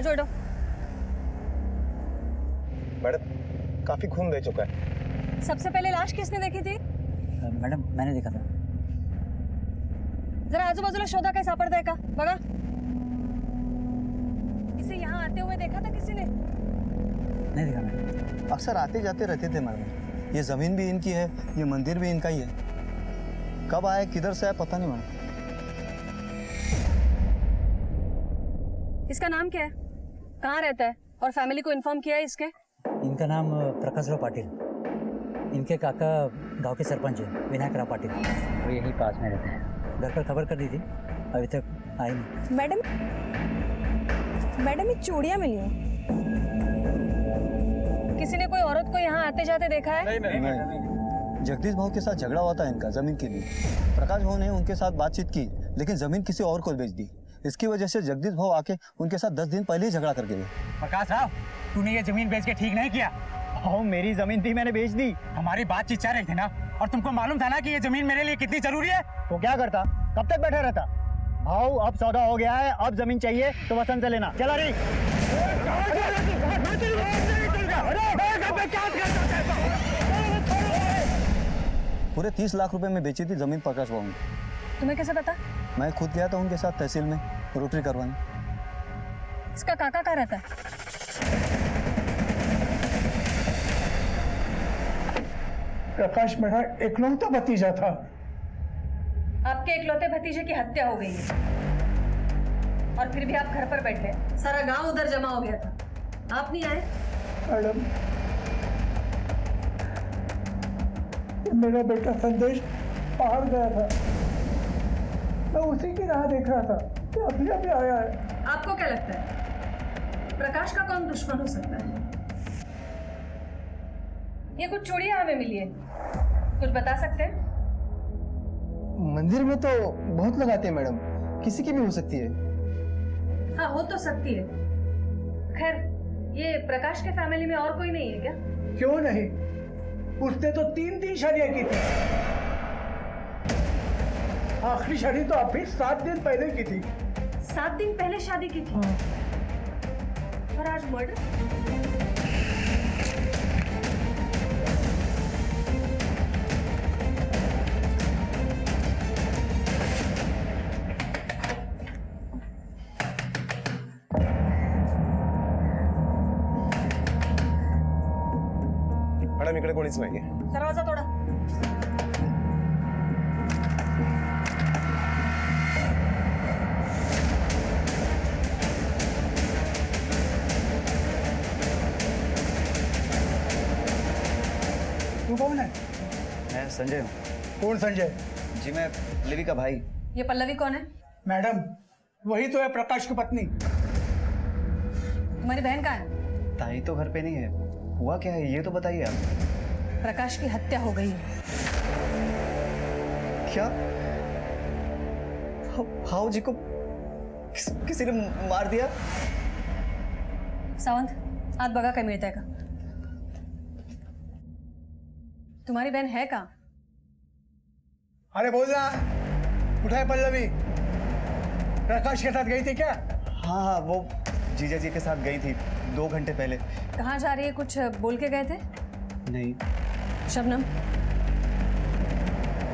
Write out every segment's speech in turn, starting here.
बाजू हटो। मैडम काफी खून बह चुका है। सबसे पहले लाश किसने देखी थी? मैडम मैंने देखा था। जरा आजूबाजूला शोधा, काही सापडताय का बघा। इसे यहाँ आते हुए देखा था किसी ने? नहीं देखा मैडम। अक्सर आते जाते रहते थे मैडम। ये जमीन भी इनकी है, ये मंदिर भी इनका ही है। कब आए किधर से आए पता नहीं मैडम। इसका नाम क्या है, कहाँ रहता है और फैमिली को इन्फॉर्म किया है इसके? इनका नाम प्रकाशराव पाटिल। इनके काका गांव के सरपंच हैं, विनायक राव पाटिल। वो यहीं पास में रहते हैं। घर पर खबर कर दी थी, अभी तक आई नहीं। मैडम ये चूड़ियाँ मिली हैं। किसी ने कोई औरत को यहाँ आते जाते देखा है? नहीं। जगदीश भाव के साथ झगड़ा हुआ था इनका जमीन के लिए। प्रकाश भाव ने उनके साथ बातचीत की, लेकिन जमीन किसी और को बेच दी। इसकी वजह से जगदीश भाव आके उनके साथ 10 दिन पहले ही झगड़ा करके गए। प्रकाश राव, तूने ये जमीन बेच के ठीक नहीं किया। मेरी जमीन थी, मैंने बेच दी। हमारी बातचीत चल रही थी ना, और तुमको मालूम था ना कि ये जमीन मेरे लिए कितनी जरूरी है। तो क्या करता, कब तक बैठा रहता? भाव अब सौदा हो गया है, अब जमीन चाहिए तो वसंत से लेना। चला रही। पूरे 30 लाख रुपए में बेची थी जमीन प्रकाश भाव ने। तुम्हें कैसे पता? मैं खुद गया था उनके साथ तहसील में रोटरी करवाने। इसका काका कहाँ रहता है? प्रकाश मेरा इकलौता भतीजा था। आपके इकलौते भतीजे की हत्या हो गई है और फिर भी आप घर पर बैठे। सारा गांव उधर जमा हो गया था, आप नहीं आए? मैडम, मेरा बेटा संदेश बाहर गया था, मैं उसी की राह देख रहा था कि अभी आया है। आपको क्या लगता है प्रकाश का कौन दुश्मन हो सकता है? ये कुछ चूड़ियां हमें मिली है, कुछ बता सकते हैं? मंदिर में तो बहुत लगाते हैं मैडम, किसी की भी हो सकती है। हाँ हो तो सकती है। खैर ये प्रकाश के फैमिली में और कोई नहीं है क्या? क्यों नहीं, उसने तो 3 शादियां की थी। आखिरी शादी तो अभी 7 दिन पहले की थी। 7 दिन पहले शादी की थी और आज मर्डर? मॅडम इकडे कोणीच नाहीये। दरवाजा तोड़ा। तू कौन है? मैं संजय हूँ। कौन संजय? जी मैं लिवी का भाई। ये पल्लवी कौन है? मैडम वही तो है प्रकाश की पत्नी। तुम्हारी बहन कहाँ है? ताई तो घर पे नहीं है। हुआ क्या है ये तो बताइए आप। प्रकाश की हत्या हो गई है। क्या? भाव जी को किसी ने मार दिया? सावंत आत बघा काय मिळतंय का? तुम्हारी बहन है कहाँ? अरे बोल ना, उठाए पल्लवी, प्रकाश के साथ गई थी क्या? हाँ वो जीजा जी के साथ गई थी 2 घंटे पहले। कहाँ जा रही है, कुछ बोल के गए थे? नहीं। शबनम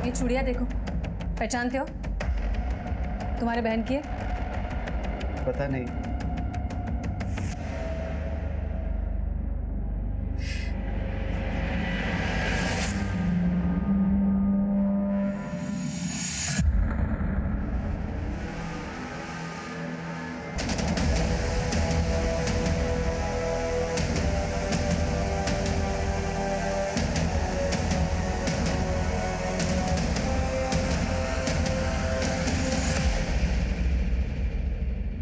ये चूड़ियाँ देखो, पहचानते हो? तुम्हारे बहन की है? पता नहीं।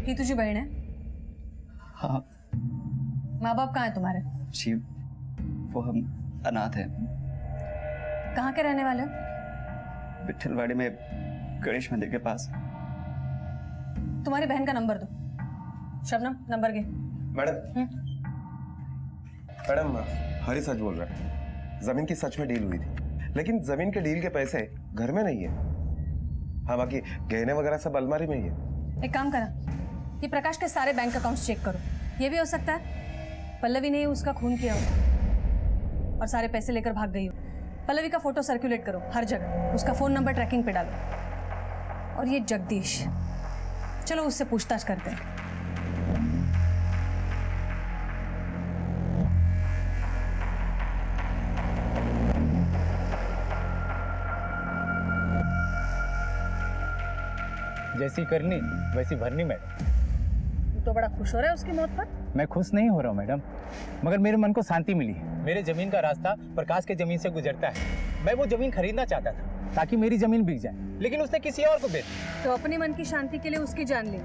ही तुझी बहन है? हाँ माँ बाप कहाँ है तुम्हारे? जी वो हम अनाथ हैं। कहाँ के रहने वाले हो? विठलवाड़ी में गणेश मंदिर के पास। तुम्हारी बहन का नंबर दो। शबनम नंबर के। मैडम मैडम हरी सच बोल रहा है। जमीन की सच में डील हुई थी, लेकिन जमीन के डील के पैसे घर में नहीं है। हाँ बाकी गहने वगैरह सब अलमारी में ही है। एक काम करा, ये प्रकाश के सारे बैंक अकाउंट्स चेक करो। ये भी हो सकता है पल्लवी ने ही उसका खून किया हो और सारे पैसे लेकर भाग गई हो। पल्लवी का फोटो सर्कुलेट करो हर जगह, उसका फोन नंबर ट्रैकिंग पे डालो। और ये जगदीश, चलो उससे पूछताछ करते हैं। जैसी करनी वैसी भरनी मैडम। तू तो बड़ा खुश हो रहा है उसकी मौत पर। मैं खुश नहीं हो रहा हूँ मैडम, मगर मेरे मन को शांति मिली है। मेरे जमीन का रास्ता प्रकाश के जमीन से गुजरता है। मैं वो जमीन खरीदना चाहता था ताकि मेरी जमीन बिक जाए, लेकिन उसने किसी और को बेच दी। तो अपने मन की शांति के लिए उसकी जान ली।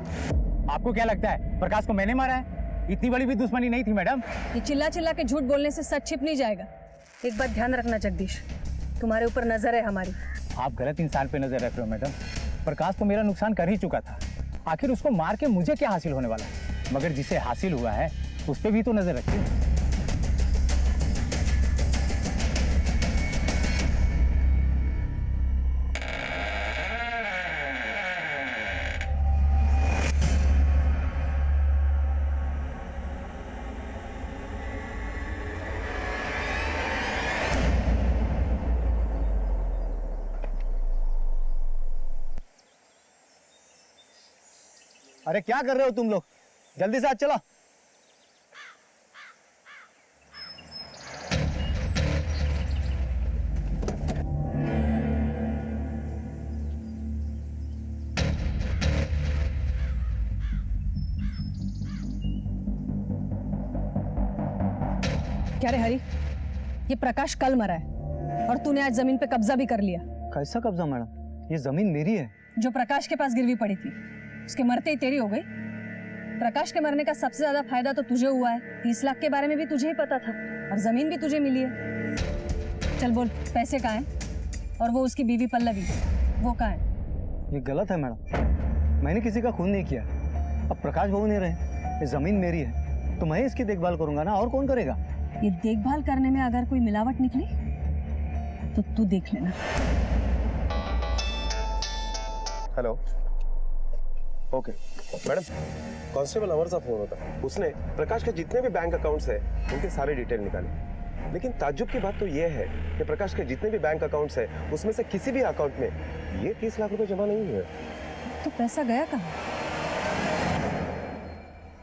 आपको क्या लगता है प्रकाश को मैंने मारा है? इतनी बड़ी भी दुश्मनी नहीं थी मैडम। ये चिल्ला चिल्ला के झूठ बोलने से सच छिप नहीं जाएगा। एक बात ध्यान रखना जगदीश, तुम्हारे ऊपर नजर है हमारी। आप गलत इंसान पे नजर रख रहे हो मैडम। प्रकाश तो मेरा नुकसान कर ही चुका था, आखिर उसको मार के मुझे क्या हासिल होने वाला है? मगर जिसे हासिल हुआ है उस पे भी तो नजर रखिए। अरे क्या कर रहे हो तुम लोग? जल्दी से आज चलो। क्या रे हरी, ये प्रकाश कल मरा है और तूने आज जमीन पे कब्जा भी कर लिया। कैसा कब्जा मैडम? ये जमीन मेरी है। जो प्रकाश के पास गिरवी पड़ी थी उसके मरते ही तेरी हो गई। प्रकाश के मरने का सबसे ज्यादा फायदा तो तुझे हुआ है। 30 लाख के बारे में भी तुझे ही पता था और जमीन भी तुझे मिली है। चल बोल, पैसे कहाँ हैं? और वो उसकी बीवी पल्लवी, वो कहाँ है? ये गलत है मैडम, मैंने किसी का खून नहीं किया। अब प्रकाश बहू नहीं रहे, ये जमीन मेरी है तो मैं इसकी देखभाल करूंगा ना, और कौन करेगा? ये देखभाल करने में अगर कोई मिलावट निकली तो तू देख लेना। हेलो, ओके मैडम, कांस्टेबल अमर का फोन होता। उसने प्रकाश के जितने भी बैंक अकाउंट्स हैं उनके सारे डिटेल निकाले, लेकिन ताज्जुब की बात तो ये है कि प्रकाश के जितने भी बैंक अकाउंट्स हैं उसमें से किसी भी अकाउंट में ये 30 लाख रुपए जमा नहीं हुए। तो पैसा गया कहाँ?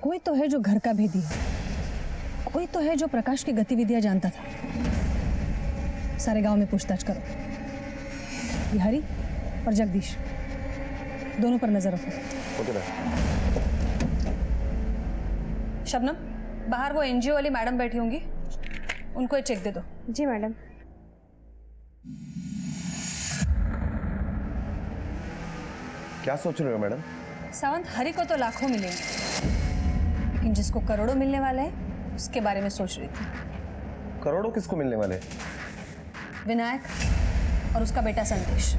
कोई तो है जो घर का भेदी है, कोई तो है जो प्रकाश की गतिविधियां जानता था। सारे गांव में पूछताछ करो। ये हरी और जगदीश दोनों पर नजर रखो। Okay ma'am. शबनम, बाहर वो एनजीओ वाली मैडम बैठी होंगी, उनको ये चेक दे दो। जी मैडम। क्या सोच रहे हो मैडम? सावंत, हरी को तो लाखों मिलेंगे, लेकिन जिसको करोड़ों मिलने वाले हैं उसके बारे में सोच रही थी। करोड़ों किसको मिलने वाले? विनायक और उसका बेटा संदेश।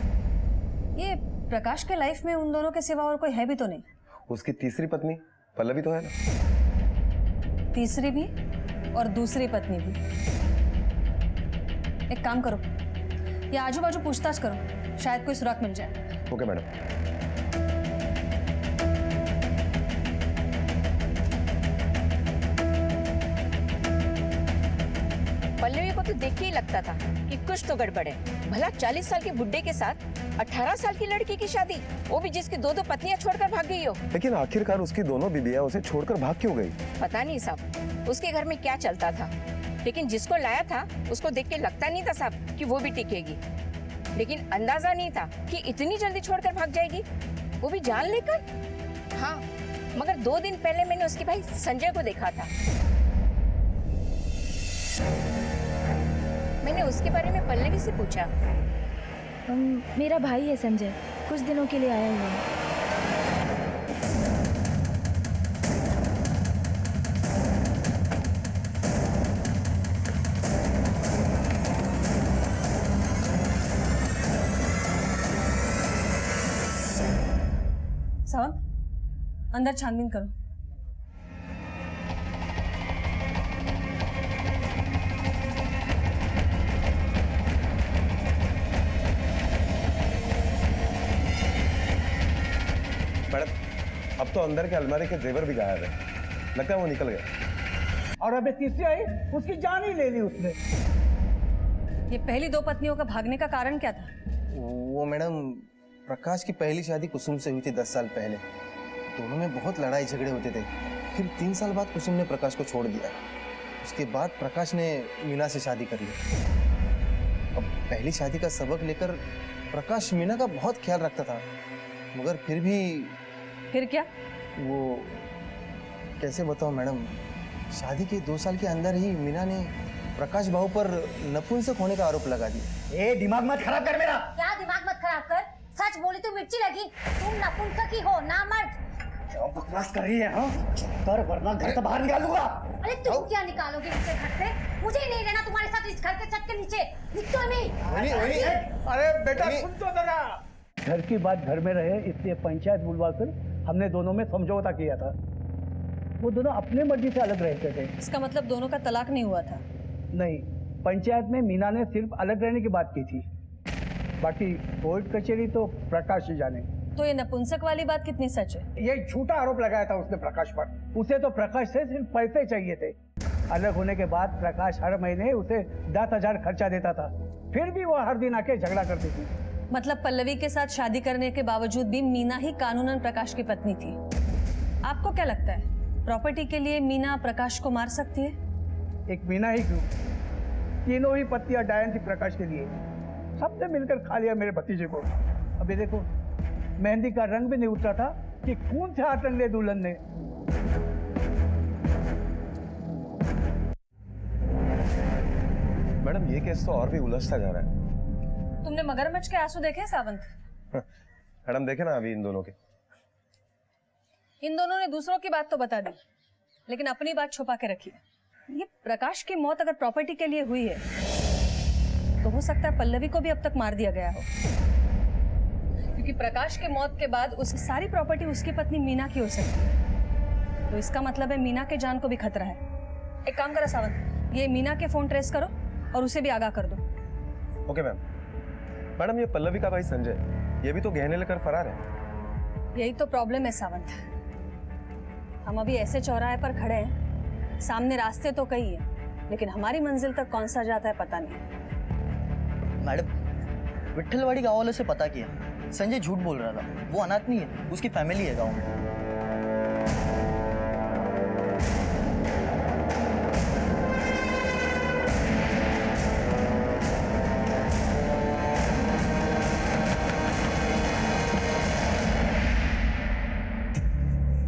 ये प्रकाश के लाइफ में उन दोनों के सिवा और कोई है भी तो नहीं। उसकी तीसरी पत्नी पल्लवी तो है ना? तीसरी भी और दूसरी पत्नी भी। एक काम करो, ये आजू बाजू पूछताछ करो, शायद कोई सुराग मिल जाए। Okay madam. पल्लवी को तो देख के ही लगता था कि कुछ तो गड़बड़ है। भला 40 साल के बुड्ढे के साथ 18 साल की लड़की की शादी, वो भी जिसकी 2-2 पत्नियां छोड़कर भाग गई हो। लेकिन आखिरकार उसकी दोनों बीबियां उसे छोड़कर भाग क्यों गई? पता नहीं साहब उसके घर में क्या चलता था, लेकिन जिसको लाया था उसको देख के लगता नहीं था साहब कि वो भी टिकेगी, लेकिन अंदाजा नहीं था कि इतनी जल्दी छोड़कर भाग जाएगी, वो भी जान लेकर। हाँ, मगर 2 दिन पहले मैंने उसके भाई संजय को देखा था। मैंने उसके बारे में पल्लवी से पूछा। मेरा भाई है संजय, कुछ दिनों के लिए आया हुआ है। सावंत, अंदर छानबीन करो। मैडम, अब तो अंदर के अलमारी के जेवर भी गायब है। लगता है वो निकल गया। और अबे तीसरी आई, उसकी जान ही ले ली उसने। ये पहली दो पत्नियों का भागने का कारण क्या था? वो मैडम, प्रकाश की पहली शादी कुसुम से हुई थी 10 साल पहले। दोनों में बहुत लड़ाई झगड़े होते थे। फिर 3 साल बाद कुसुम ने प्रकाश को छोड़ दिया। उसके बाद प्रकाश ने मीना से शादी कर ली। अब पहली शादी का सबक लेकर प्रकाश मीना का बहुत ख्याल रखता था, मगर फिर क्या? वो कैसे बताऊं मैडम, शादी के 2 साल के अंदर ही मीना ने प्रकाश बाबू पर नपुंसक होने का आरोप लगा दिया। ए दिमाग मत खराब कर मेरा। क्या दिमाग मत खराब कर, सच बोली तो मिर्ची लगी। तुम नपुंसक ही हो, ना मर्द। क्या बकवास कर रही है? हाँ, कर वरना घर से बाहर निकालूंगा। अरे तुम क्या निकालोगे मुझे घर से? मुझे ही नहीं रहना तुम्हारे साथ इस घर के छत के नीचे। निकलो नहीं। अरे बेटा सुन तो जरा। घर की बात घर में रहे, इसलिए पंचायत बुलवाकर हमने दोनों में समझौता किया था। वो दोनों अपने मर्जी से अलग रहते थे। इसका मतलब दोनों का तलाक नहीं हुआ था? नहीं, पंचायत में मीना ने सिर्फ अलग रहने की बात की थी। बाकी कोर्ट कचहरी तो प्रकाश ही जाने। तो ये नपुंसक वाली बात कितनी सच है? ये झूठा आरोप लगाया था उसने प्रकाश पर। उसे तो प्रकाश से सिर्फ पैसे चाहिए थे। अलग होने के बाद प्रकाश हर महीने उसे 10,000 खर्चा देता था। फिर भी वो हर दिन आके झगड़ा करती थी। मतलब पल्लवी के साथ शादी करने के बावजूद भी मीना ही कानूनन प्रकाश की पत्नी थी। आपको क्या लगता है, प्रॉपर्टी के लिए मीना प्रकाश को मार सकती है? एक मीना ही क्यों, तीनों ही पत्नियां डायन थी प्रकाश के लिए। सबने मिलकर खा लिया मेरे भतीजे को। अभी देखो, मेहंदी का रंग भी नहीं उतरा था कि खून से हाथ रंग ले दुल्हन ने। मैडम ये केस तो और भी उलझता जा रहा है। तुमने मगरमच्छ के आंसू देखे सावंत? मैडम देखे ना अभी इन दोनों के। इन दोनों ने दूसरों की बात तो बता दी, लेकिन अपनी बात छुपा के रखी है। ये प्रकाश की मौत अगर प्रॉपर्टी के लिए हुई है, तो हो सकता है पल्लवी को भी अब तक मार दिया गया हो, क्योंकि प्रकाश के मौत के बाद उसकी सारी प्रॉपर्टी उसकी पत्नी मीना की हो सकती है। तो इसका मतलब है मीना के जान को भी खतरा है। एक काम करो सावंत, ये मीना के फोन ट्रेस करो और उसे भी आगाह कर दो। Okay ma'am. मैडम ये पल्लवी का भाई संजय, ये भी तो गहने लेकर फरार है। यही तो प्रॉब्लम है सावंत। हम अभी ऐसे चौराहे पर खड़े हैं, सामने रास्ते तो कई हैं, लेकिन हमारी मंजिल तक कौन सा जाता है पता नहीं। मैडम, विट्ठलवाड़ी गांव वालों से पता किया, संजय झूठ बोल रहा था। वो अनाथ नहीं है, उसकी फैमिली है गांव में।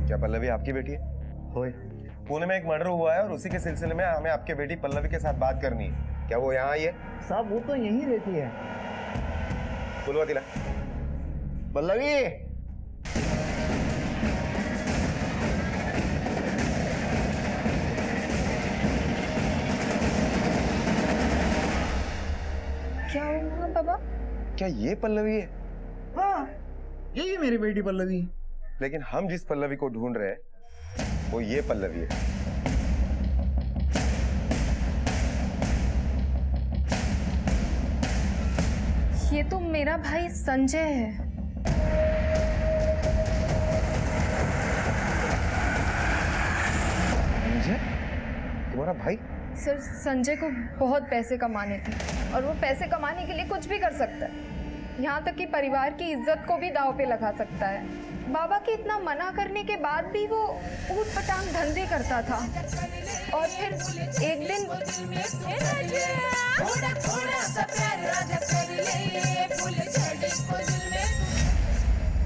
क्या पल्लवी आपकी बेटी है? होए। पुणे में एक मर्डर हुआ है और उसी के सिलसिले में हमें आपके बेटी पल्लवी के साथ बात करनी है। क्या वो यहाँ आई है? साहब वो तो यहीं रहती है। बुलवा दिला। पल्लवी, क्या हुआ बाबा? क्या ये पल्लवी है? हाँ, यही मेरी बेटी पल्लवी। लेकिन हम जिस पल्लवी को ढूंढ रहे हैं वो ये पल्लवी है। ये तो मेरा भाई संजय है। संजय? तुम्हारा भाई? सर, संजय को बहुत पैसे कमाने थे और वो पैसे कमाने के लिए कुछ भी कर सकता है। यहाँ तक कि परिवार की इज्जत को भी दांव पे लगा सकता है। बाबा के इतना मना करने के बाद भी वो ऊट-पटांग धंधे करता था। और फिर एक दिन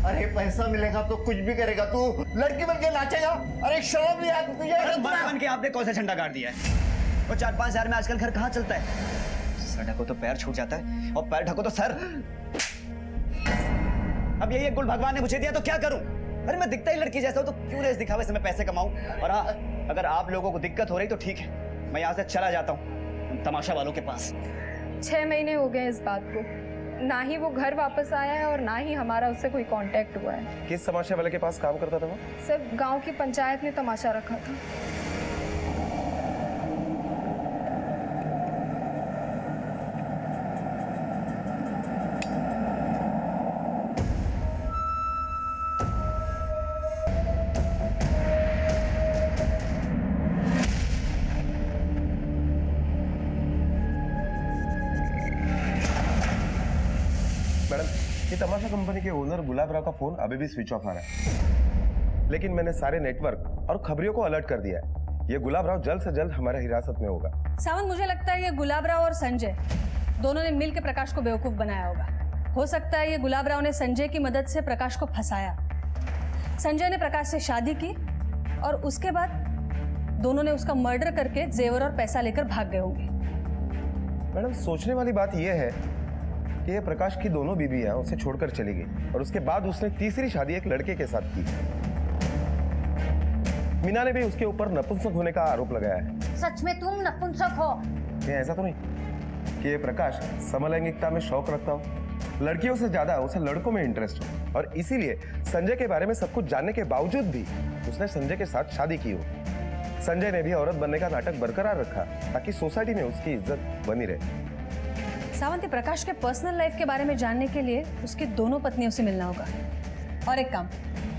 अरे पैसा मिलेगा तो कुछ भी करेगा। तू लड़की बन के नाचेगा। अरे शर्म नहीं आती तुझे? बन के आपने कौन सा झंडा गाड़ दिया है? वो 4-5 हजार में आजकल घर कहाँ चलता है? सर ढको तो पैर छूट जाता है और पैर ढको तो सर। अब यही एक गुल भगवान ने मुझे दिया तो क्या करूं? अरे मैं दिखता ही लड़की जैसा हूं, तो क्यों रेस दिखावे से मैं पैसे कमाऊं? और हाँ, अगर आप लोगों को दिक्कत हो रही तो ठीक है, मैं यहाँ से चला जाता हूँ तमाशा वालों के पास। 6 महीने हो गए इस बात को। ना ही वो घर वापस आया है और ना ही हमारा उससे कोई कांटेक्ट हुआ है। किस तमाशे वाले के पास काम करता था वो? सर, गांव की पंचायत ने तमाशा रखा था। कि तमाशा कंपनी के ओनर गुलाब राव का फोन अभी भी स्विच ऑफ आ रहा है, लेकिन मैंने सारे नेटवर्क और खबरियों को अलर्ट कर दिया है। ये गुलाब राव जल्द से जल्द हमारे हिरासत में होगा। सावंत, मुझे लगता है ये गुलाब राव और संजय दोनों ने मिलकर प्रकाश को बेवकूफ बनाया होगा। हो सकता है ये गुलाब राव ने संजय की मदद से प्रकाश को फंसाया। संजय ने प्रकाश से शादी की और उसके बाद दोनों ने उसका मर्डर करके जेवर और पैसा लेकर भाग गए होंगे। मैडम, सोचने वाली बात यह है कि ये प्रकाश की दोनों बीबियां उसे छोड़कर चली गई और उसके बाद उसने तीसरी शादी एक लड़के के साथ की। मीना ने भी उसके ऊपर नपुंसक होने का आरोप लगाया है। सच में तुम नपुंसक हो? ये ऐसा तो नहीं कि ये प्रकाश समलैंगिकता में शौक रखता हो, लड़कियों से ज्यादा उसे लड़कों में इंटरेस्ट हो, और इसीलिए संजय के बारे में सब कुछ जानने के बावजूद भी उसने संजय के साथ शादी की हो। संजय ने भी औरत बनने का नाटक बरकरार रखा ताकि सोसाइटी में उसकी इज्जत बनी रहे। सावंत, प्रकाश के पर्सनल लाइफ के बारे में जानने के लिए उसकी दोनों पत्नियों से मिलना होगा। और एक काम,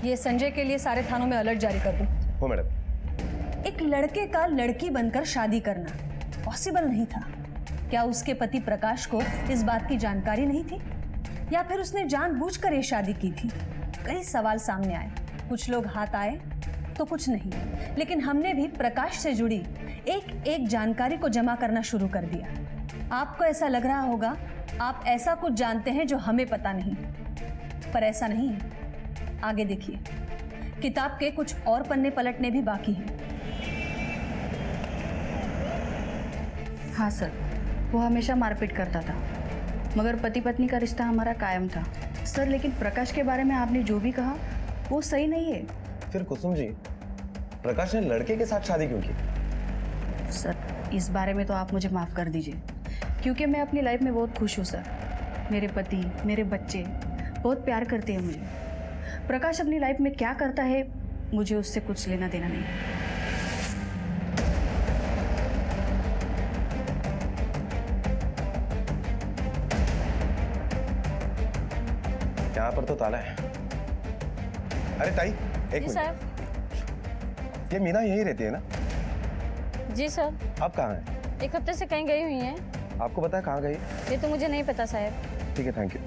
ये संजय के लिए सारे थानों में अलर्ट जारी कर दूं। हो मैडम। एक लड़के का लड़की बनकर शादी करना पॉसिबल नहीं था। क्या उसके पति प्रकाश को इस बात की जानकारी नहीं थी, या फिर उसने जानबूझकर ये शादी की थी? कई सवाल सामने आए, कुछ लोग हाथ आए तो कुछ नहीं, लेकिन हमने भी प्रकाश से जुड़ी एक एक जानकारी को जमा करना शुरू कर दिया। आपको ऐसा लग रहा होगा आप ऐसा कुछ जानते हैं जो हमें पता नहीं, पर ऐसा नहीं है। आगे देखिए, किताब के कुछ और पन्ने पलटने भी बाकी हैं। हाँ सर, वो हमेशा मारपीट करता था, मगर पति पत्नी का रिश्ता हमारा कायम था सर। लेकिन प्रकाश के बारे में आपने जो भी कहा वो सही नहीं है। फिर कुसुम जी, प्रकाश ने लड़के के साथ शादी क्यों की? सर, इस बारे में तो आप मुझे माफ़ कर दीजिए, क्योंकि मैं अपनी लाइफ में बहुत खुश हूँ सर। मेरे पति, मेरे बच्चे बहुत प्यार करते हैं मुझे। प्रकाश अपनी लाइफ में क्या करता है मुझे उससे कुछ लेना देना नहीं। यहाँ पर तो ताला है। अरे ताई, एक जी मिनट। सर। ये मीना यहीं रहती है ना? जी सर। आप कहाँ हैं? एक हफ्ते से कहीं गई हुई हैं। आपको पता है कहाँ गई? ये तो मुझे नहीं पता साहब। ठीक है, थैंक यू।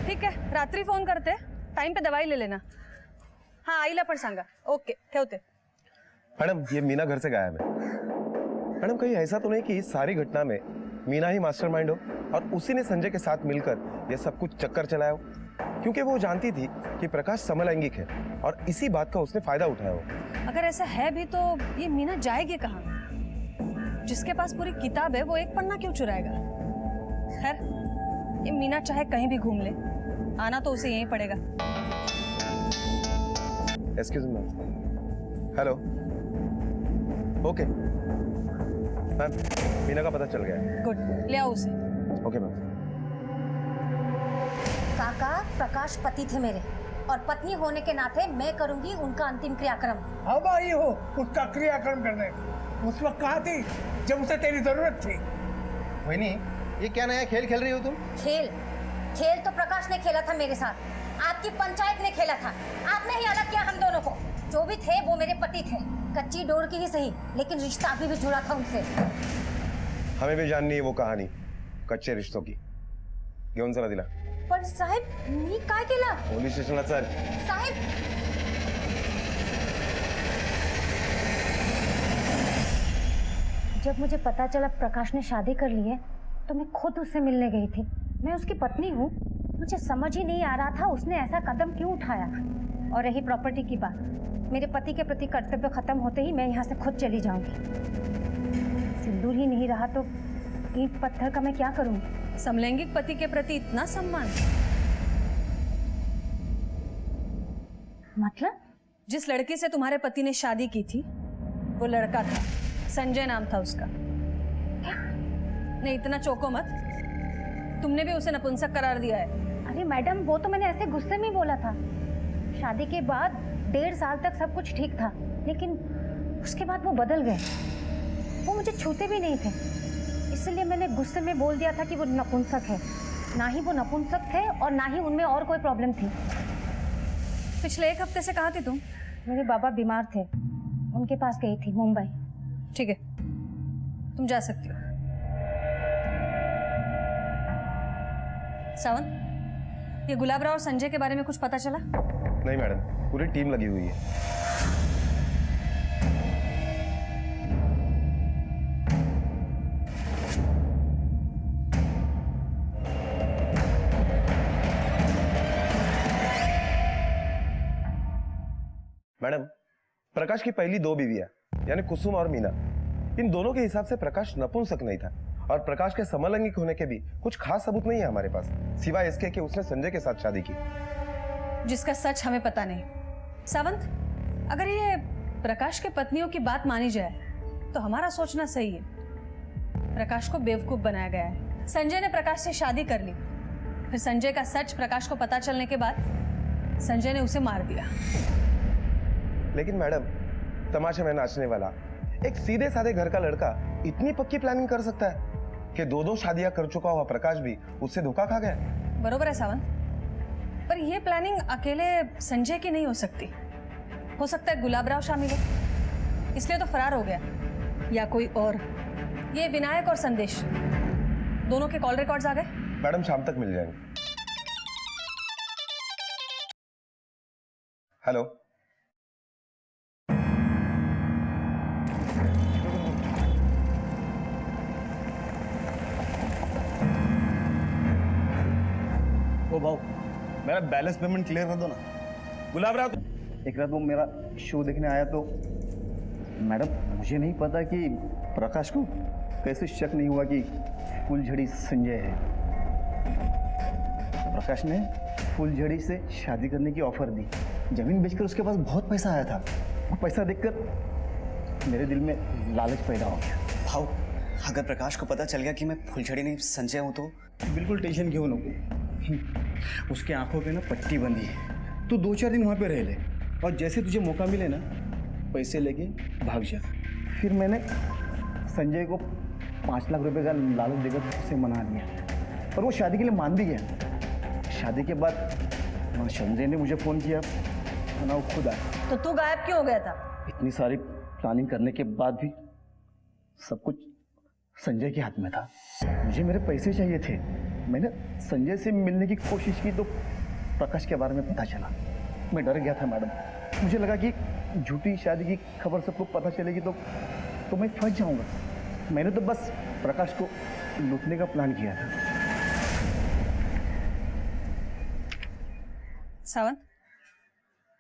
ठीक है, रात्री फोन करते, टाइम पे दवाई ले लेना। हाँ, आईला पण सांगा। ओके, ठेवते। मैडम, ये मीना घर से गायब है। मैडम, कहीं ऐसा तो नहीं कि इस सारी घटना में मीना ही मास्टरमाइंड हो और उसी ने संजय के साथ मिलकर ये सब कुछ चक्कर चलाया हो? क्योंकि वो जानती थी कि प्रकाश समलैंगिक है और इसी बात का उसने फायदा उठाया हो। अगर ऐसा है भी तो ये मीना जाएगी कहाँ? जिसके पास पूरी किताब है वो एक पन्ना क्यों चुराएगा? खैर, ये मीना चाहे कहीं भी घूम ले, आना तो उसे यहीं पड़ेगा। Excuse me. Hello. Okay ma'am, Meena का पता चल गया है। गुड, ले आओ उसे। Okay ma'am. काका, प्रकाश पति थे मेरे और पत्नी होने के नाते मैं करूंगी उनका अंतिम क्रियाक्रम। अब आई हो उसका क्रियाक्रम करने। उस वक्त कहाँ थी जब उसे तेरी जरूरत थी? वही, ये क्या नया खेल खेल रही हो तुम? खेल तो प्रकाश ने खेला था मेरे साथ, आपकी पंचायत ने खेला था। आपने ही अलग किया हम दोनों को। जो भी थे वो मेरे पति थे, कच्ची डोर की ही सही, लेकिन रिश्ता अभी भी जुड़ा था उनसे। हमें भी जाननी है वो कहानी कच्चे रिश्तों की। घेऊन चला दिला। पण साहेब, मी काय केला? पोलीस स्टेशनला चल। साहेब, जब मुझे पता चला प्रकाश ने शादी कर ली है तो मैं खुद उससे मिलने गई थी। मैं उसकी पत्नी हूँ, मुझे समझ ही नहीं आ रहा था उसने ऐसा कदम क्यों उठाया। और रही प्रॉपर्टी की बात, मेरे पति के प्रति कर्तव्य खत्म होते ही मैं यहाँ से खुद चली जाऊंगी। सिंदूर ही नहीं रहा तो ईंट पत्थर का मैं क्या करूंगी? समलैंगिक पति के प्रति इतना सम्मान? मतलब? जिस लड़की से तुम्हारे पति ने शादी की थी वो लड़का था, संजय नाम था उसका। नहीं, इतना चौंको मत, तुमने भी उसे नपुंसक करार दिया है। अरे मैडम, वो तो मैंने ऐसे गुस्से में बोला था। शादी के बाद 1.5 साल तक सब कुछ ठीक था, लेकिन उसके बाद वो बदल गए। वो मुझे छूते भी नहीं थे, इसलिए मैंने गुस्से में बोल दिया था कि वो नपुंसक है। ना ही वो नपुंसक थे और ना ही उनमें और कोई प्रॉब्लम थी। पिछले 1 हफ्ते से कहाँ थी तुम? मेरे बाबा बीमार थे, उनके पास गई थी, मुंबई। ठीक है, तुम जा सकती हो। सावंत, ये गुलाबराव और संजय के बारे में कुछ पता चला? नहीं मैडम, पूरी टीम लगी हुई है। मैडम, प्रकाश की पहली 2 बीवियां यानी कुसुम और मीना, इन दोनों के हिसाब से प्रकाश नपुंसक नहीं था और प्रकाश के समलैंगिक होने के भी कुछ खास सबूत नहीं है हमारे पास, सिवाय इसके कि उसने संजय के साथ शादी की, जिसका सच हमें पता नहीं। सावंत, अगर ये प्रकाश के पत्नियों की बात मानी जाए तो हमारा सोचना सही है। प्रकाश को बेवकूफ बनाया गया है। संजय ने प्रकाश से शादी कर ली, फिर संजय का सच प्रकाश को पता चलने के बाद संजय ने उसे मार दिया। लेकिन मैडम, तमाशे में नाचने वाला एक सीधे साधे घर का लड़का इतनी पक्की प्लानिंग कर सकता है कि 2 शादियां कर चुका हुआ प्रकाश भी उससे धोखा खा गया। बरोबर है सावंत, पर यह प्लानिंग अकेले संजय की नहीं हो सकती। हो सकता है गुलाबराव शामिल हो, इसलिए तो फरार हो गया, या कोई और। ये विनायक और संदेश दोनों के कॉल रिकॉर्ड्स आ गए? मैडम, शाम तक मिल जाएंगे। हेलो, ओ भाऊ, मेरा बैलेंस पेमेंट क्लियर कर दो ना। गुलाबराव, एक रात वो मेरा शो देखने आया तो मैडम, मुझे नहीं पता कि प्रकाश को कैसे शक नहीं हुआ कि फूलझड़ी संजय है। प्रकाश ने फूलझड़ी से शादी करने की ऑफर दी, जमीन बेचकर उसके पास बहुत पैसा आया था। वो पैसा देखकर मेरे दिल में लालच पैदा हो गया। भाव, अगर प्रकाश को पता चल गया कि मैं फुलझड़ी नहीं संजय हूँ तो? बिल्कुल टेंशन क्यों नको, उसके आंखों पे ना पट्टी बंधी है। तू 2-4 दिन वहाँ पे रह ले और जैसे तुझे मौका मिले ना, पैसे लेके भाग जा। फिर मैंने संजय को 5 लाख रुपए का लालच देकर उसे मना दिया और वो शादी के लिए मान भी गया। शादी के बाद संजय ने मुझे फ़ोन किया, ना वो खुद आया। तो तू गायब क्यों हो गया था? इतनी सारी प्लानिंग करने के बाद भी सब कुछ संजय के हाथ में था। मुझे मेरे पैसे चाहिए थे। मैंने संजय से मिलने की कोशिश की तो प्रकाश के बारे में पता चला। मैं डर गया था मैडम, मुझे लगा कि झूठी शादी की खबर सबको पता चलेगी तो मैं फंस जाऊंगा। मैंने तो बस प्रकाश को लूटने का प्लान किया था। सावंत,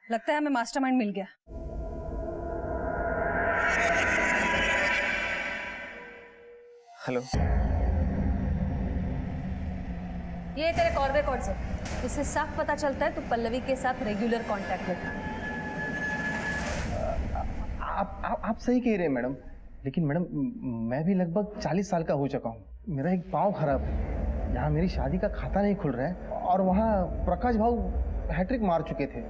लगता है हमें मास्टरमाइंड मिल गया। हेलो, ये तेरे कॉल रिकॉर्ड्स है, इससे साफ पता चलता है तू पल्लवी के साथ रेगुलर कांटेक्ट में था। आप सही कह रहे हैं मैडम, लेकिन मैडम मैं भी लगभग 40 साल का हो चुका हूँ। मेरा एक पाँव खराब है, यहाँ मेरी शादी का खाता नहीं खुल रहा है और वहाँ प्रकाश भाव हैट्रिक मार चुके थे।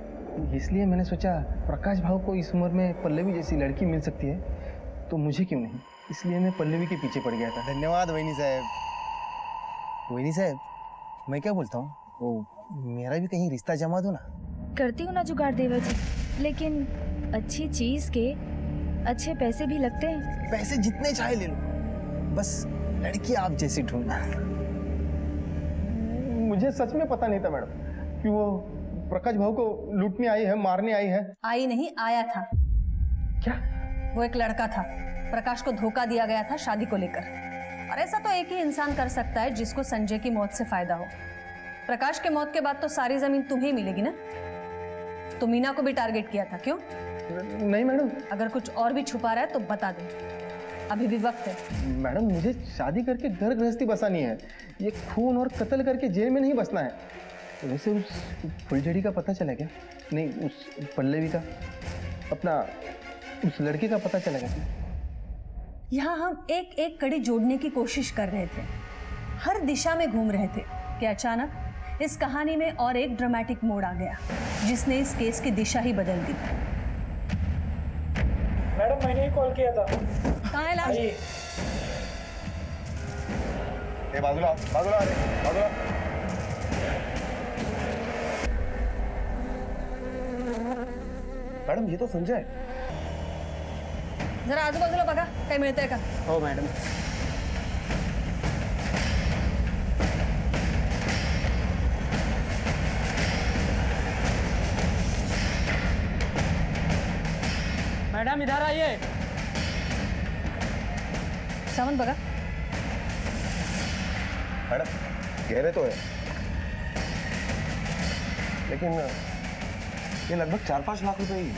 इसलिए मैंने सोचा प्रकाश भाव को इस उम्र में पल्लवी जैसी लड़की मिल सकती है तो मुझे क्यों नहीं, इसलिए मैं पल्लवी के पीछे पड़ गया था। धन्यवाद वैनी साहब। वैनी साहब, मैं क्या बोलता हूँ, वो मेरा भी कहीं रिश्ता जमा दो ना। करती हूँ ना जुगाड़ देवा जी, लेकिन अच्छी चीज के अच्छे पैसे भी लगते हैं। पैसे जितने चाहे ले लो, बस लड़की आप जैसी ढूंढना। मुझे सच में पता नहीं था मैडम कि वो प्रकाश भाव को लूटने आई है, मारने आई है। आई नहीं, आया था। क्या? वो एक लड़का था, प्रकाश को धोखा दिया गया था शादी को लेकर। और ऐसा तो एक ही इंसान कर सकता है जिसको संजय की मौत से फायदा हो। प्रकाश के मौत के बाद तो सारी जमीन तुम्हें मिलेगी ना। तो मीना को भी टारगेट किया था, क्यों? नहीं मैडम। अगर कुछ और भी छुपा रहा है तो बता दे, अभी भी वक्त है। मैडम, मुझे शादी करके घर गृहस्थी बसानी है, ये खून और कत्ल करके जेल में नहीं बसना है। वैसे उस फुलझड़ी का पता चला क्या? नहीं, उस पल्लवी का, अपना उस लड़के का पता चला क्या? यहाँ हम एक एक कड़ी जोड़ने की कोशिश कर रहे थे, हर दिशा में घूम रहे थे कि अचानक इस कहानी में और एक ड्रामेटिक मोड़ आ गया जिसने इस केस की दिशा ही बदल दी। मैडम, मैंने ही कॉल किया था। कहाँ है लाश? बाजूला बाजूला, अरे बाजूला। मैडम, ये तो संजय है। जरा आजूबाजूला बघा, काही मिळतंय का? हो मैडम। मैडम इधर आइए। सावंत बघा, मैडम गहरे तो है, लेकिन ये लगभग 4-5 लाख रुपए ही है।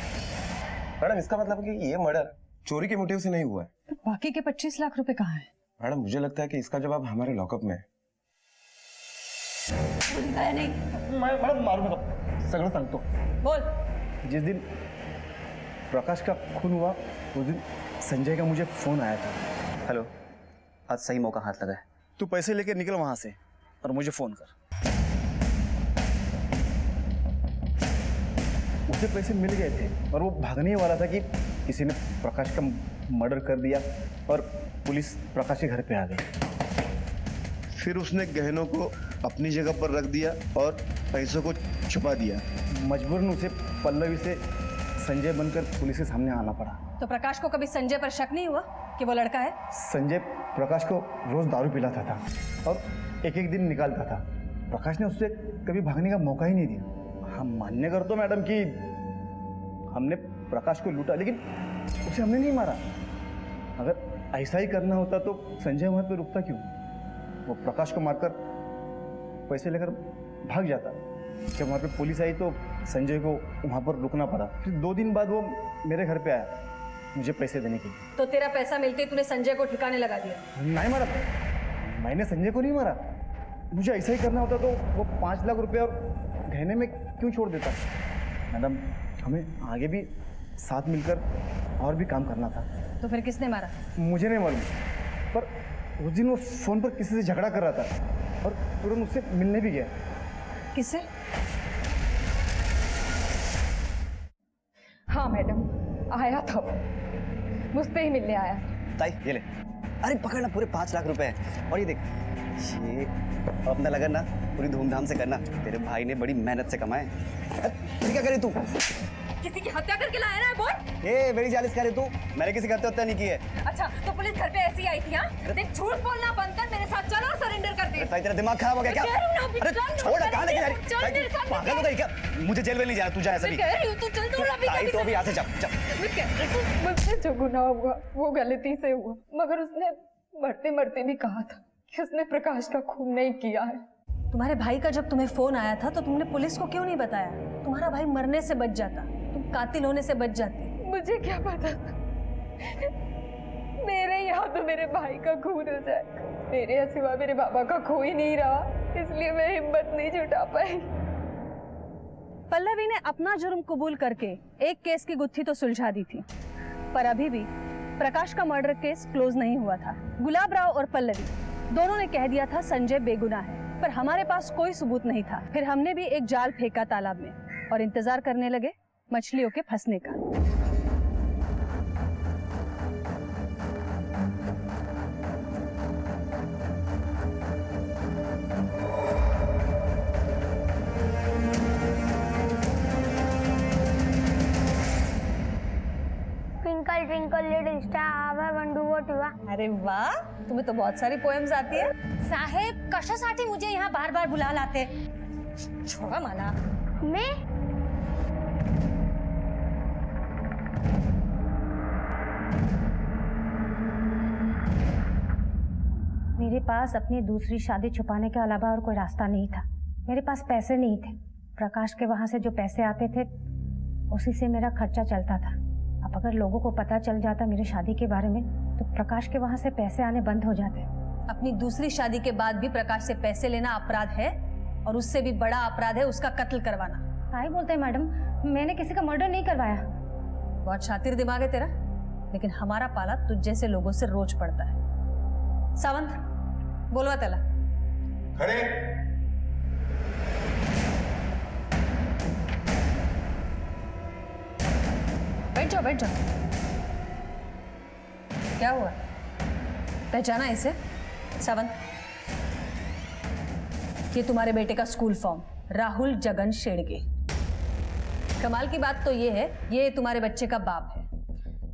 मैडम इसका मतलब है कि ये मर्डर चोरी के मोटिव से नहीं हुआ है। तो बाकी के 25 लाख रुपए कहाँ हैं? मैडम मुझे लगता है कि इसका जवाब हमारे लॉकअप में है। मॅडम मारू नका, सगळं सांगतो। बोल। जिस दिन प्रकाश का खून हुआ उस दिन संजय का मुझे फोन आया था। हेलो, आज सही मौका हाथ लगा है। तू पैसे लेकर निकल वहां से और मुझे फोन कर। उसे पैसे मिल गए थे और वो भागने वाला था कि किसी ने प्रकाश का मर्डर कर दिया और पुलिस प्रकाश के घर पे आ गई। फिर उसने गहनों को अपनी जगह पर रख दिया और पैसों को छुपा दिया। मजबूरन उसे पल्लवी से संजय बनकर पुलिस के सामने आना पड़ा। तो प्रकाश को कभी संजय पर शक नहीं हुआ कि वो लड़का है? संजय प्रकाश को रोज दारू पिलाता था और एक एक दिन निकालता था। प्रकाश ने उससे कभी भागने का मौका ही नहीं दिया। हम मान्य करते मैडम कि हमने प्रकाश को लूटा, लेकिन उसे हमने नहीं मारा। अगर ऐसा ही करना होता तो संजय वहां पर रुकता क्यों? वो प्रकाश को मारकर पैसे लेकर भाग जाता। जब वहाँ पे पुलिस आई तो संजय को वहाँ पर रुकना पड़ा। फिर 2 दिन बाद वो मेरे घर पे आया मुझे पैसे देने के लिए। तो तेरा पैसा मिलते ही तूने संजय को ठिकाने लगा दिया? नहीं मारा, मैंने संजय को नहीं मारा। मुझे ऐसा ही करना होता तो वो 5 लाख रुपए और गहने में क्यों छोड़ देता? मैडम हमें आगे भी साथ मिलकर और भी काम करना था। तो फिर किसने मारा? मुझे नहीं मालूम, पर उस दिन वो फोन पर किसी से झगड़ा कर रहा था और तुरंत उससे मिलने भी गया। किससे? हाँ मैडम, आया था वो, मुझसे ही मिलने आया। ताई ये ले, अरे पकड़ना, पूरे 5 लाख रुपए हैं। और ये देख, ये अपना लगन ना पूरी धूमधाम से करना, तेरे भाई ने बड़ी मेहनत से कमाए। क्या करे तू? किसी की हत्या करके लाया ना बोल? ए बड़ी जालिस करे तू, मैंने किसी की हत्या नहीं की है। अच्छा तो पुलिस घर पे ऐसी आई थी? हाँ देख, झूठ बोलना बंद कर, मेरे साथ चल और सरेंडर कर दे। ताई तेरा दिमाग खराब हो गया क्या? अरे छोड़, कहाँ लेके जा रही? पागल हो गई क्या? मुझे जेल में नहीं जाना, तू जा ऐसा भी। कह रही हूँ तू चल, तू ताई तो अभी यहाँ से जा। मुझसे जो गुनाह हुआ वो गलती से हुआ, मगर उसने मरते मरते भी कहा था कि उसने प्रकाश का खून नहीं किया है। तुम्हारे भाई का जब तुम्हें फोन आया था तो तुमने पुलिस को क्यों नहीं बताया? तुम्हारा भाई मरने से बच जाता, तुम कातिल होने से बच जाती। मुझे क्या पता था मेरे यहाँ तो मेरे भाई का खून हो जाएगा। मेरे सिवा मेरे बाबा का कोई नहीं रहा, इसलिए मैं हिम्मत नहीं जुटा पाई। पल्लवी ने अपना जुर्म कबूल करके एक केस की गुत्थी तो सुलझा दी थी, पर अभी भी प्रकाश का मर्डर केस क्लोज नहीं हुआ था। गुलाब राव और पल्लवी दोनों ने कह दिया था संजय बेगुनाह है, पर हमारे पास कोई सबूत नहीं था। फिर हमने भी एक जाल फेंका तालाब में और इंतजार करने लगे मछलियों के फंसने का। Twinkle twinkle little star how I do what you. अरे वाह, तुम्हें तो बहुत सारी पोएम्स आती है। साहेब कशासाठी मुझे यहाँ बार बार बुला लाते? छोड़ा माला। मैं मेरे पास अपनी दूसरी शादी छुपाने के अलावा और कोई रास्ता नहीं था। मेरे पास पैसे नहीं थे। प्रकाश के वहां से जो पैसे आते थे उसी से मेरा खर्चा चलता था। अब अगर लोगों को पता चल जाता मेरी शादी के बारे में तो प्रकाश के वहां से पैसे आने बंद हो जाते। अपनी दूसरी शादी के बाद भी प्रकाश से पैसे लेना अपराध है और उससे भी बड़ा अपराध है उसका कत्ल करवाना। क्या बोलते हैं मैडम, मैंने किसी का मर्डर नहीं करवाया। बहुत शातिर दिमाग है तेरा, लेकिन हमारा पाला तुझ जैसे लोगों से रोज पड़ता है। सावंत बोलवा त्याला। खरे बैठ जाओ बैठ जाओ। क्या हुआ, पहचाना इसे? सावंत, ये तुम्हारे बेटे का स्कूल फॉर्म, राहुल जगन शेड़गे। कमाल की बात तो ये है, ये तुम्हारे बच्चे का बाप है।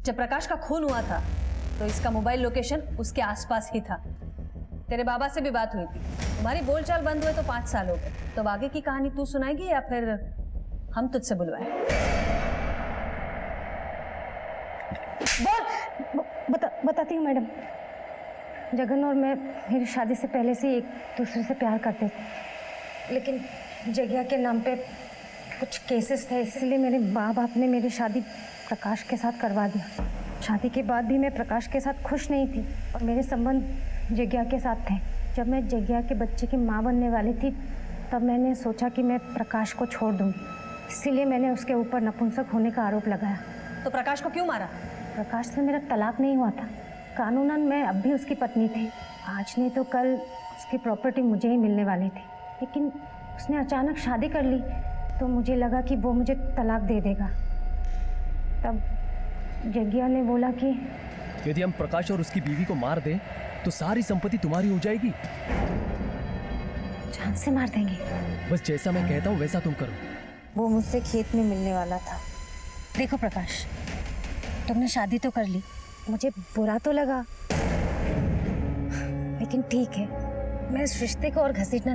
जब प्रकाश का खून हुआ था तो इसका मोबाइल लोकेशन उसके आसपास ही था। तेरे बाबा से भी बात हुई थी। तुम्हारी बोलचाल बंद हुए तो 5 साल हो गए। तो आगे की कहानी तू सुनाएगी या फिर हम तुझसे बुलवाएं? बताती हूँ मैडम। जगन और मैं मेरी शादी से पहले से एक दूसरे से प्यार करते थे, लेकिन जगह के नाम पे कुछ केसेस थे, इसलिए मेरे माँ बाप ने मेरी शादी प्रकाश के साथ करवा दिया। शादी के बाद भी मैं प्रकाश के साथ खुश नहीं थी और मेरे संबंध जग्या के साथ थे। जब मैं जग्या के बच्चे की माँ बनने वाली थी तब मैंने सोचा कि मैं प्रकाश को छोड़ दूंगी, इसीलिए मैंने उसके ऊपर नपुंसक होने का आरोप लगाया। तो प्रकाश को क्यों मारा? प्रकाश से मेरा तलाक नहीं हुआ था, कानूनन मैं अब भी उसकी पत्नी थी। आज नहीं तो कल उसकी प्रॉपर्टी मुझे ही मिलने वाली थी, लेकिन उसने अचानक शादी कर ली तो मुझे लगा कि वो मुझे तलाक दे देगा। तब जग्या ने बोला कि यदि हम प्रकाश और उसकी बीवी को मार दें तो सारी संपत्ति तुम्हारी हो जाएगी। जान से मार देंगे। बस जैसा मैं कहता हूँ वैसा तुम करो। वो मुझसे खेत में मिलने वाला था। देखो प्रकाश, तुमने शादी तो कर ली, मुझे बुरा तो लगा, लेकिन ठीक है, मैं इस रिश्ते को और घसीटना